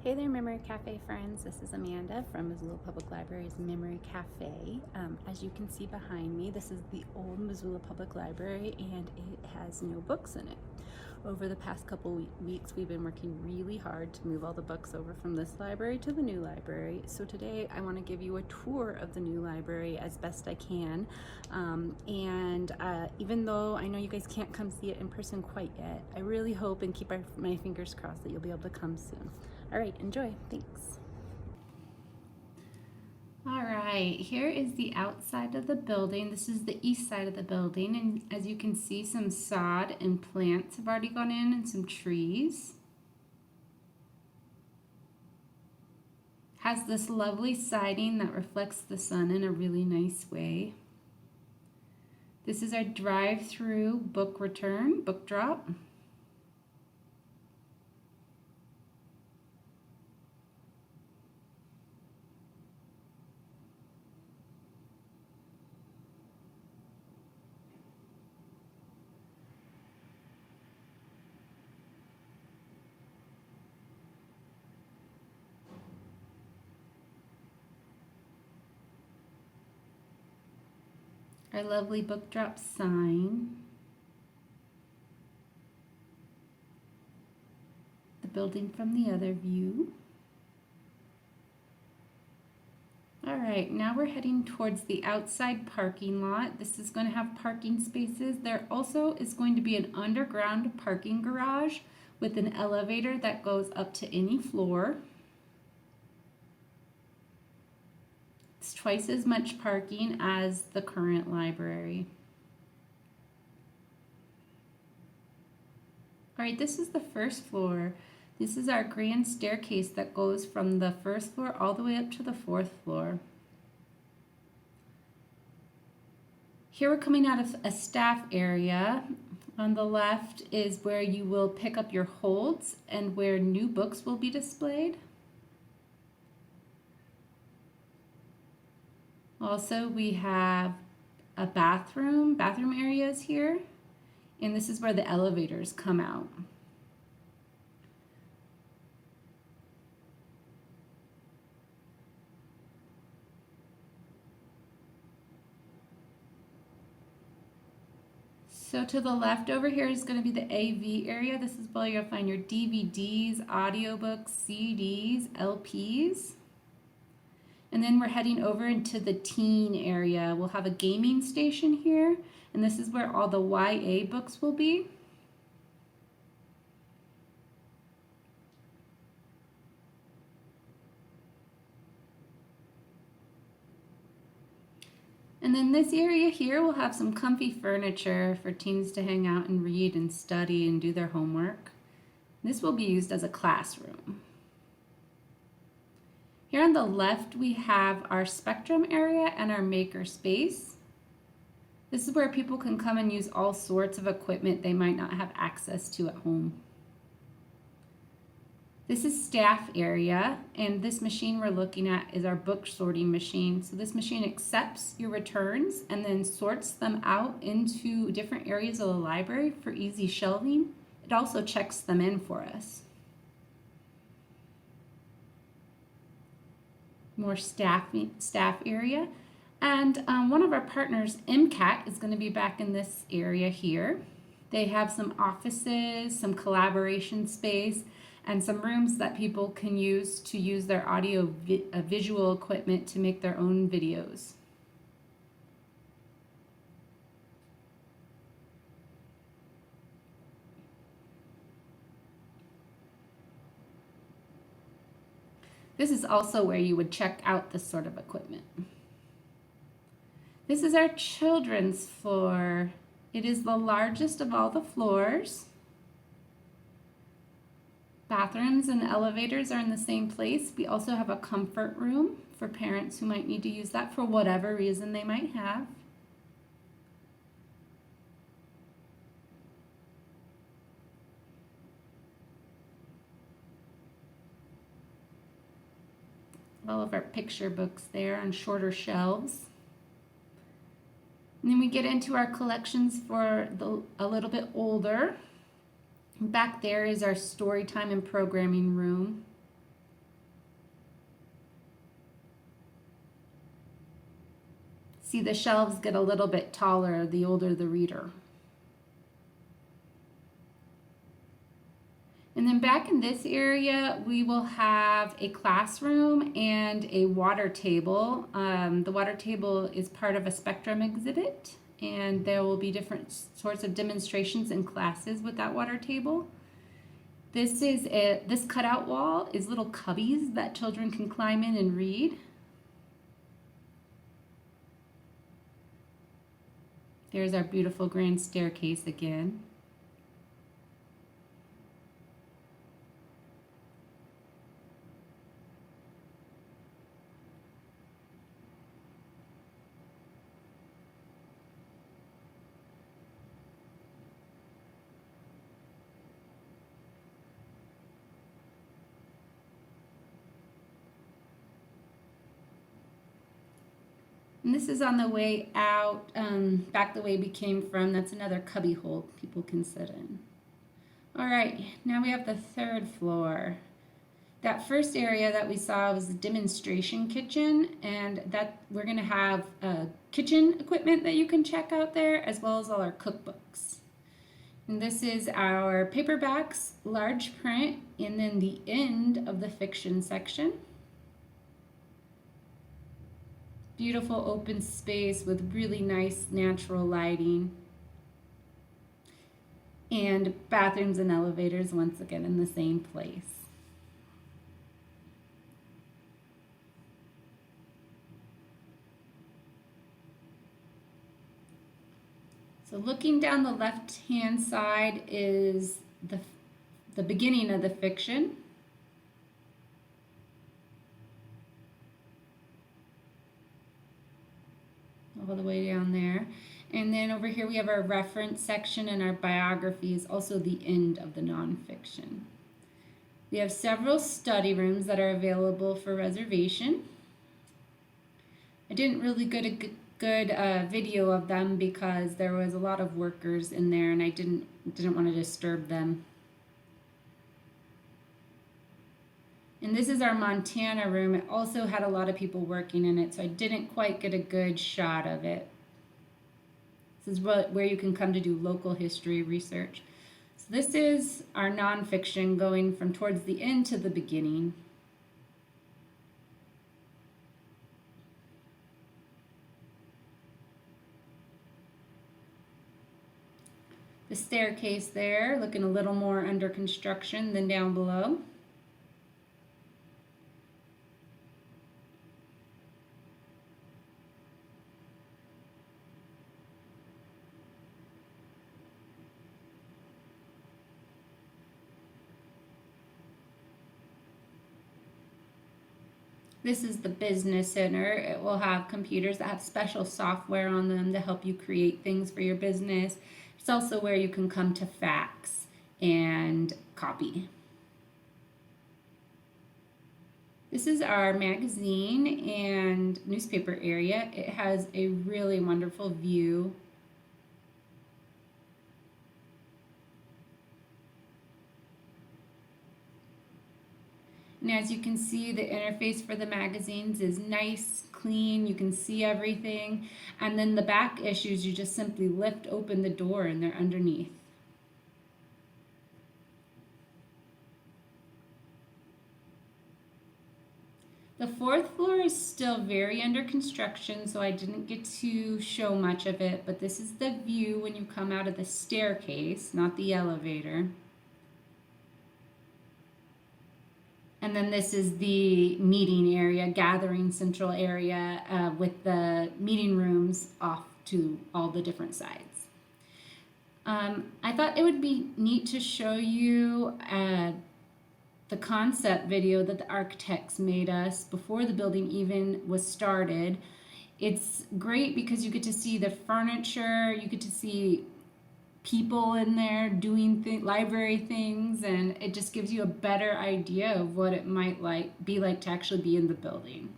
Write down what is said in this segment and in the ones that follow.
Hey there, Memory Cafe friends. This is Amanda from Missoula Public Library's Memory Cafe. As you can see behind me, this is the old Missoula Public Library and it has no books in it. Over the past couple weeks, we've been working really hard to move all the books over from this library to the new library. So today I want to give you a tour of the new library as best I can. Even though I know you guys can't come see it in person quite yet, I really hope and keep my fingers crossed that you'll be able to come soon. All right, enjoy. Thanks. All right, here is the outside of the building. This is the east side of the building, and as you can see, some sod and plants have already gone in and some trees. Has this lovely siding that reflects the sun in a really nice way. This is our drive-through book drop. Our lovely book drop sign. The building from the other view. All right, now we're heading towards the outside parking lot. This is going to have parking spaces. There also is going to be an underground parking garage with an elevator that goes up to any floor. It's twice as much parking as the current library. All right, this is the first floor. This is our grand staircase that goes from the first floor all the way up to the fourth floor. Here we're coming out of a staff area. On the left is where you will pick up your holds and where new books will be displayed. Also, we have a bathroom areas here, and this is where the elevators come out. So to the left over here is going to be the AV area. This is where you'll find your DVDs, audiobooks, CDs, LPs. And then we're heading over into the teen area. We'll have a gaming station here, and this is where all the YA books will be. And then this area here will have some comfy furniture for teens to hang out and read and study and do their homework. This will be used as a classroom. Here on the left, we have our Spectrum area and our MakerSpace. This is where people can come and use all sorts of equipment they might not have access to at home. This is staff area, and this machine we're looking at is our book sorting machine. So this machine accepts your returns and then sorts them out into different areas of the library for easy shelving. It also checks them in for us. More staff area. And one of our partners, MCAT, is going to be back in this area here. They have some offices, some collaboration space, and some rooms that people can use to use their audio visual equipment to make their own videos. This is also where you would check out this sort of equipment. This is our children's floor. It is the largest of all the floors. Bathrooms and elevators are in the same place. We also have a comfort room for parents who might need to use that for whatever reason they might have. All of our picture books there on shorter shelves. And then we get into our collections for a little bit older. Back there is our story time and programming room. See, the shelves get a little bit taller the older the reader. And then back in this area, we will have a classroom and a water table. The water table is part of a spectrum exhibit, and there will be different sorts of demonstrations and classes with that water table. This cutout wall is little cubbies that children can climb in and read. There's our beautiful grand staircase again. And this is on the way out, back the way we came from. That's another cubby hole people can sit in. All right, now we have the third floor. That first area that we saw was the demonstration kitchen, and that we're gonna have kitchen equipment that you can check out there, as well as all our cookbooks. And this is our paperbacks, large print, and then the end of the fiction section. Beautiful open space with really nice natural lighting. And bathrooms and elevators once again in the same place. So looking down the left-hand side is the beginning of the fiction. All the way down there. And then over here we have our reference section, and our biography is also the end of the nonfiction. We have several study rooms that are available for reservation. I didn't really get a good video of them because there was a lot of workers in there, and I didn't want to disturb them. And this is our Montana room. It also had a lot of people working in it, so I didn't quite get a good shot of it. This is where you can come to do local history research. So this is our nonfiction going from towards the end to the beginning. The staircase there, looking a little more under construction than down below. This is the business center. It will have computers that have special software on them to help you create things for your business. It's also where you can come to fax and copy. This is our magazine and newspaper area. It has a really wonderful view. And as you can see, the interface for the magazines is nice, clean, you can see everything. And then the back issues, you just simply lift open the door and they're underneath. The fourth floor is still very under construction, so I didn't get to show much of it, but this is the view when you come out of the staircase, not the elevator. And then this is the meeting area, gathering central area with the meeting rooms off to all the different sides. I thought it would be neat to show you the concept video that the architects made us before the building even was started. It's great because you get to see the furniture, you get to see people in there doing library things, and it just gives you a better idea of what it might be like to actually be in the building.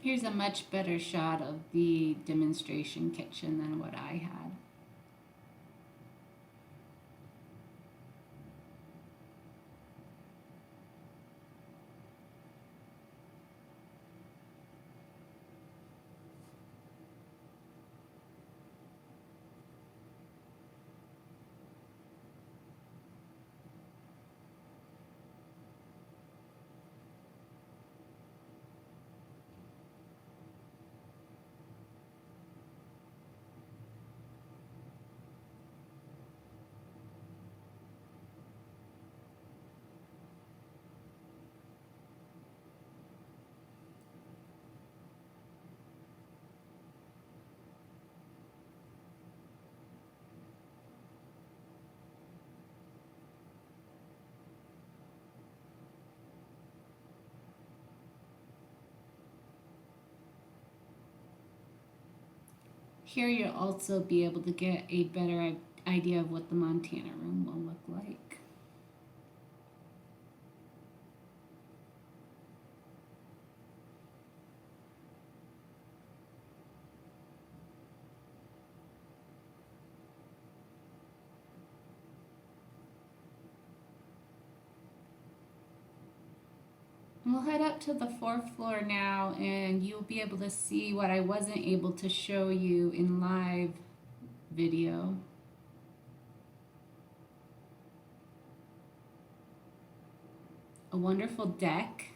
Here's a much better shot of the demonstration kitchen than what I had. Here you'll also be able to get a better idea of what the Montana room will look like. We'll head up to the fourth floor now, and you'll be able to see what I wasn't able to show you in live video. A wonderful deck.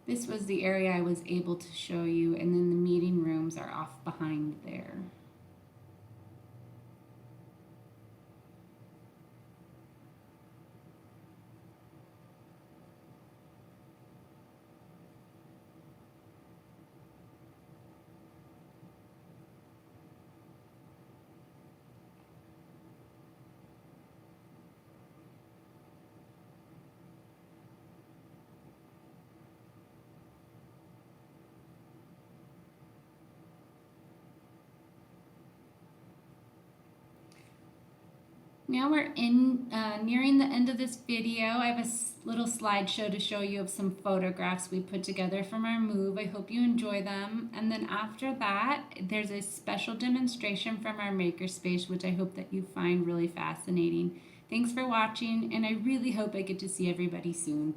This was the area I was able to show you, and then the meeting rooms are off behind there. Now we're nearing the end of this video. I have a little slideshow to show you of some photographs we put together from our move. I hope you enjoy them. And then after that, there's a special demonstration from our MakerSpace, which I hope that you find really fascinating. Thanks for watching, and I really hope I get to see everybody soon.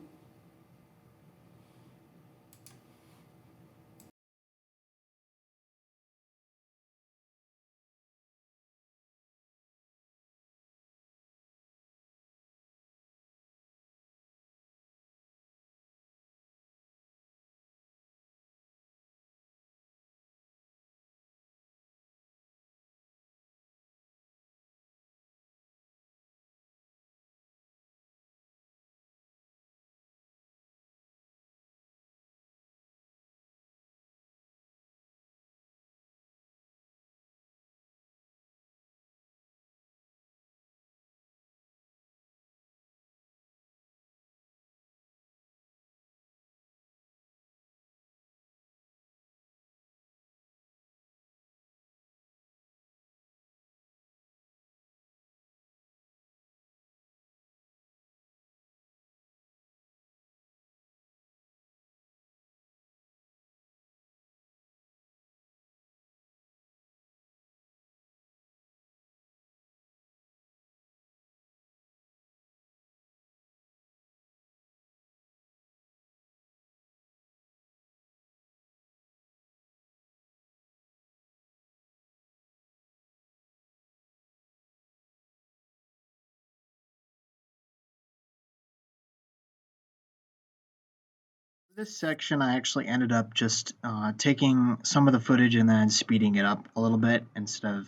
This section, I actually ended up just taking some of the footage and then speeding it up a little bit instead of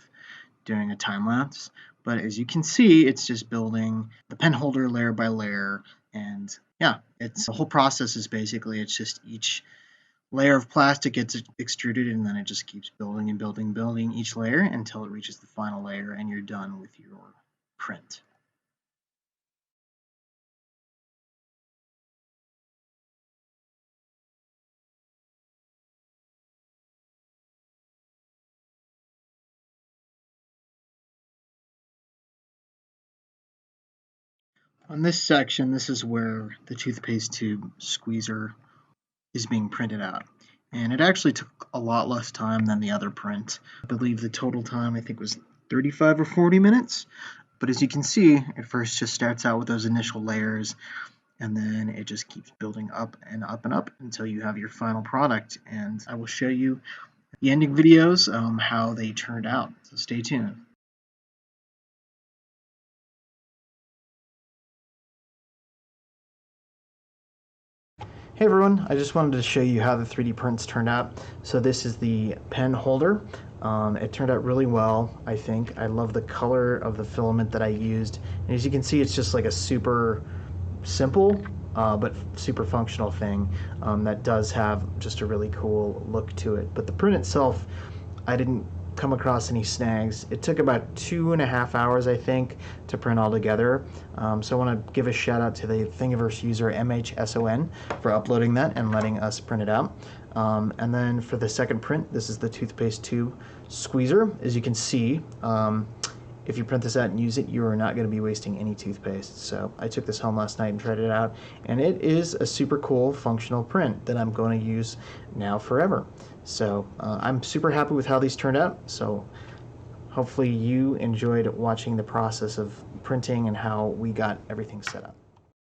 doing a time lapse. But as you can see, it's just building the pen holder layer by layer. And yeah, it's the whole process is basically it's just each layer of plastic gets extruded and then it just keeps building and building each layer until it reaches the final layer and you're done with your print. On this section, this is where the toothpaste tube squeezer is being printed out. And it actually took a lot less time than the other print. I believe the total time I think was 35 or 40 minutes. But as you can see, it first just starts out with those initial layers, and then it just keeps building up and up and up until you have your final product. And I will show you the ending videos, how they turned out. So stay tuned. Hey everyone, I just wanted to show you how the 3D prints turned out. So this is the pen holder. It turned out really well, I think. I love the color of the filament that I used. And as you can see, it's just like a super simple but super functional thing that does have just a really cool look to it. But the print itself, I didn't come across any snags. It took about 2.5 hours, I think, to print all together. So I want to give a shout out to the Thingiverse user MHSON for uploading that and letting us print it out. And then for the second print, this is the toothpaste tube squeezer. As you can see, if you print this out and use it, you are not going to be wasting any toothpaste. So I took this home last night and tried it out, and it is a super cool functional print that I'm going to use now forever. So I'm super happy with how these turned out. So hopefully you enjoyed watching the process of printing and how we got everything set up.